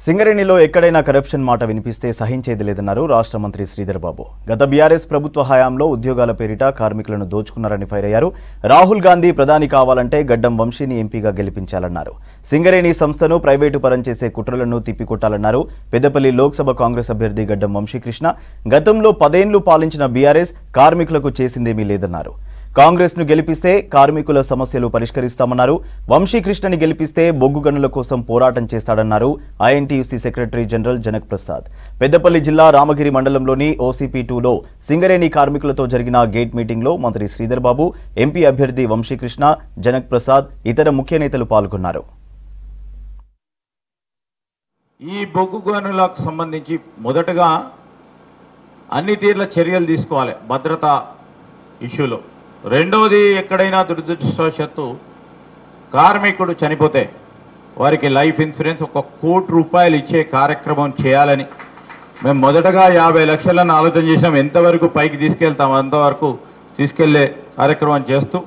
సింగరేణిలో ఎక్కడైనా కరప్షన్ మాట వినిపిస్తే సహించేది లేదన్నారు రాష్ట్ర మంత్రి శ్రీధర్ బాబు. గత బీఆర్ఎస్ ప్రభుత్వ హయాంలో ఉద్యోగాల పేరిట కార్మికులను దోచుకున్నారని ఫైర్ అయ్యారు. రాహుల్ గాంధీ ప్రధాని కావాలంటే గడ్డం వంశీని ఎంపీగా గెలిపించాలన్నారు. సింగరేణి సంస్థను ప్రైవేటు పరం చేసే కుట్రలను తిప్పికొట్టాలన్నారు. పెద్దపల్లి లోక్సభ కాంగ్రెస్ అభ్యర్థి గడ్డం వంశీకృష్ణ గతంలో 10 ఏళ్లు పాలించిన బీఆర్ఎస్ కార్మికులకు చేసిందేమీ లేదన్నారు. కాంగ్రెస్ ను గెలిపిస్తే కార్మికుల సమస్యలు పరిష్కరిస్తామన్నారు. వంశీకృష్ణని గెలిపిస్తే బొగ్గు గనుల కోసం పోరాటం చేస్తాడన్నారు INTUC secretary general Janak Prasad. Peddapalli జిల్లా రామగిరి మండలంలోని OCP2లో సింగరేణి కార్మికులతో జరిగిన గేట్ మీటింగ్లో మంత్రి శ్రీధర్ బాబు, ఎంపీ అభ్యర్థి వంశీకృష్ణ, జనక్ ప్రసాద్, ఇతర ముఖ్య నేతలు పాల్గొన్నారు. ఈ బొగ్గు గనులకు సంబంధించి మొదటగా అన్ని తీర్ల చర్యలు తీసుకోవాలి భద్రతా ఇష్యూలో. రెండోది, ఎక్కడైనా దురదృష్టవశాత్తు కార్మికుడు చనిపోతే వారికి లైఫ్ ఇన్సూరెన్స్ 1 కోటి రూపాయలు ఇచ్చే కార్యక్రమం చేయాలని మేము మొదటగా 50 లక్షలను ఆలోచన చేసాం. ఎంతవరకు పైకి తీసుకెళ్తాం అంతవరకు తీసుకెళ్లే కార్యక్రమం చేస్తూ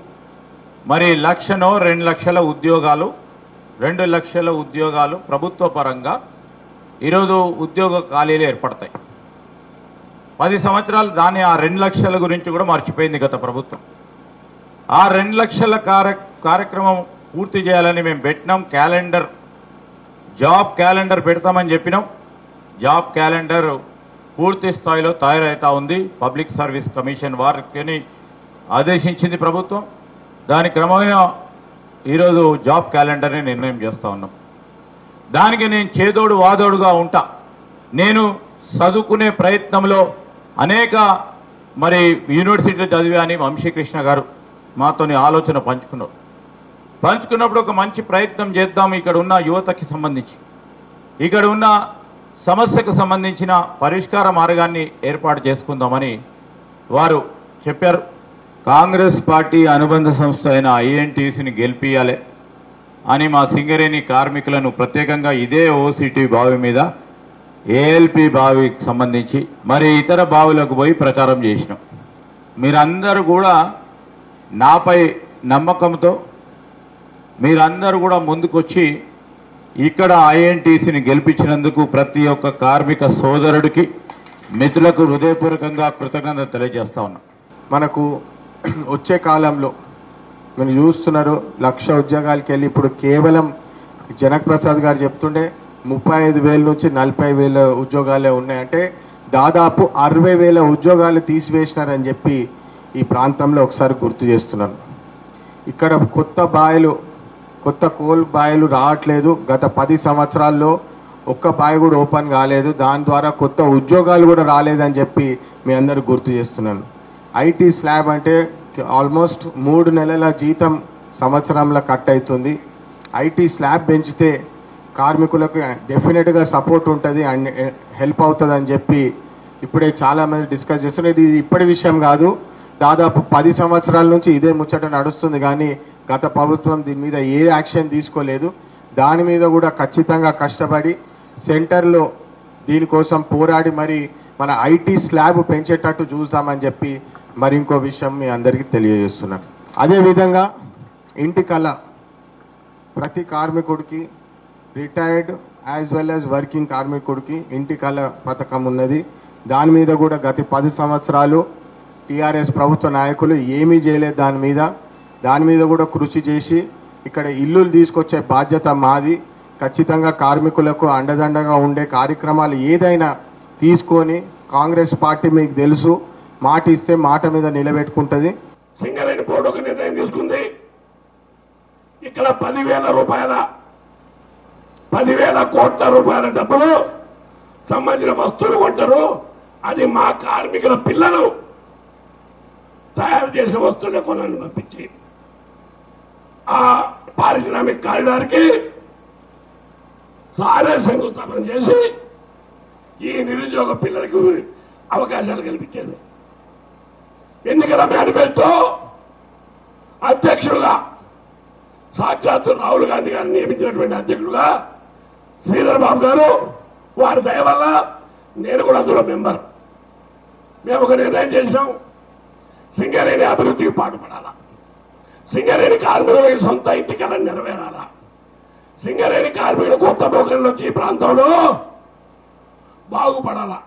మరి 1 లక్షనో 2 లక్షల ఉద్యోగాలు 2 లక్షల ఉద్యోగాలు ప్రభుత్వ పరంగా ఈరోజు ఉద్యోగ ఖాళీలు ఏర్పడతాయి. 10 సంవత్సరాలు దాన్ని ఆ 2 లక్షల గురించి కూడా మర్చిపోయింది గత ప్రభుత్వం. ఆ 2 లక్షల కార్యక్రమం పూర్తి చేయాలని మేము పెట్టినాం. జాబ్ క్యాలెండర్ పెడతామని చెప్పినాం. జాబ్ క్యాలెండర్ పూర్తి స్థాయిలో తయారవుతా ఉంది. పబ్లిక్ సర్వీస్ కమిషన్ వారిని ఆదేశించింది ప్రభుత్వం. దాని క్రమమైన ఈరోజు జాబ్ క్యాలెండర్ని నిర్ణయం చేస్తూ ఉన్నాం. దానికి నేను చేదోడు వాదోడుగా ఉంటా. నేను చదువుకునే ప్రయత్నంలో అనేక మరి యూనివర్సిటీలో చదివా అని వంశీకృష్ణ గారు మాతోని ఆలోచన పంచుకున్నప్పుడు ఒక మంచి ప్రయత్నం చేద్దాం. ఇక్కడ ఉన్న యువతకి సంబంధించి ఇక్కడ ఉన్న సమస్యకు సంబంధించిన పరిష్కార మార్గాన్ని ఏర్పాటు చేసుకుందామని వారు చెప్పారు. కాంగ్రెస్ పార్టీ అనుబంధ సంస్థ అయిన ఐఎన్టీయూసీని గెలిపియాలి అని మా సింగరేణి కార్మికులను ప్రత్యేకంగా ఇదే OCT బావి మీద ALP బావికి సంబంధించి మరి ఇతర బావులకు పోయి ప్రచారం చేసినాం. మీరందరూ కూడా నాపై నమ్మకంతో మీరందరూ కూడా ముందుకొచ్చి ఇక్కడ INTCని గెలిపించినందుకు ప్రతి ఒక్క కార్మిక సోదరుడికి మిత్రులకు హృదయపూర్వకంగా కృతజ్ఞతలు తెలియజేస్తా ఉన్నాం. మనకు వచ్చే కాలంలో మీరు చూస్తున్నారు 1 లక్ష ఉద్యోగాలకి వెళ్ళి ఇప్పుడు కేవలం జనక్ ప్రసాద్ గారు చెప్తుండే 35,000 నుంచి 40,000 ఉద్యోగాలే ఉన్నాయంటే దాదాపు 60,000 ఉద్యోగాలు తీసివేసినారని చెప్పి ఈ ప్రాంతంలో ఒకసారి గుర్తు చేస్తున్నాను. ఇక్కడ కొత్త కోల్ బాయిలు రావట్లేదు. గత 10 సంవత్సరాల్లో ఒక్క బావి కూడా ఓపెన్ కాలేదు. దాని ద్వారా కొత్త ఉద్యోగాలు కూడా రాలేదని చెప్పి మీ అందరూ గుర్తు చేస్తున్నాను. IT స్లాబ్ అంటే ఆల్మోస్ట్ 3 నెలల జీతం సంవత్సరంలో కట్ అవుతుంది. IT స్లాబ్ పెంచితే కార్మికులకు డెఫినెట్గా సపోర్ట్ ఉంటుంది అండ్ హెల్ప్ అవుతుంది అని చెప్పి ఇప్పుడే చాలామంది డిస్కస్ చేస్తున్నారు. ఇది ఇప్పటి విషయం కాదు, దాదాపు 10 సంవత్సరాల నుంచి ఇదే ముచ్చట నడుస్తుంది. కానీ గత ప్రభుత్వం దీని మీద ఏ యాక్షన్ తీసుకోలేదు. దాని మీద కూడా ఖచ్చితంగా కష్టపడి సెంటర్లో దీనికోసం పోరాడి మరి మన IT స్లాబ్ పెంచేటట్టు చూద్దామని చెప్పి మరి ఇంకో విషయం మీ అందరికీ తెలియజేస్తున్నాను. అదేవిధంగా ఇంటి కళ ప్రతి కార్మికుడికి retired as well as working కార్మికుడికి ఇంటి కళ పథకం ఉన్నది. దాని మీద కూడా గత 10 సంవత్సరాలు TRS ప్రభుత్వ నాయకులు ఏమీ చేయలేదు. దాని మీద కూడా కృషి చేసి ఇక్కడ ఇల్లులు తీసుకొచ్చే బాధ్యత మాది. ఖచ్చితంగా కార్మికులకు అండదండగా ఉండే కార్యక్రమాలు ఏదైనా తీసుకొని కాంగ్రెస్ పార్టీ మీకు తెలుసు మాట ఇస్తే మాట మీద నిలబెట్టుకుంటుంది. సింగరేణి బోర్డు ఒక నిర్ణయం తీసుకుంది. ఇక్కడ 10,000 కోట్ల రూపాయల డబ్బులు సంబంధించిన వస్తువులు కొంటారు. అది మా కార్మికుల పిల్లలు తయారు చేసిన వస్తువులే కొనాలని పంపించి ఆ పారిశ్రామిక కారిడార్కి సారే శంకుస్థాపన చేసి ఈ నిరుద్యోగ పిల్లలకు అవకాశాలు కల్పించేది. ఎన్నికల మేనిఫెస్టో అధ్యక్షుడుగా సాక్షాత్తు రాహుల్ గాంధీ గారిని నియమించినటువంటి అధ్యక్షుడుగా శ్రీధర్ బాబు గారు, వారి దయ వల్ల నేను కూడా అందులో మెంబర్. మేము ఒక నిర్ణయం చేసినాం, సింగరేణి అభివృద్ధికి పాటుపడాలా, సింగరేణి కార్మికులకి సొంత ఇంటి కళ నెరవేరాలా, సింగరేణి కార్మికులు కొత్త బోకర్లు వచ్చి ఈ ప్రాంతంలో బాగుపడాలా.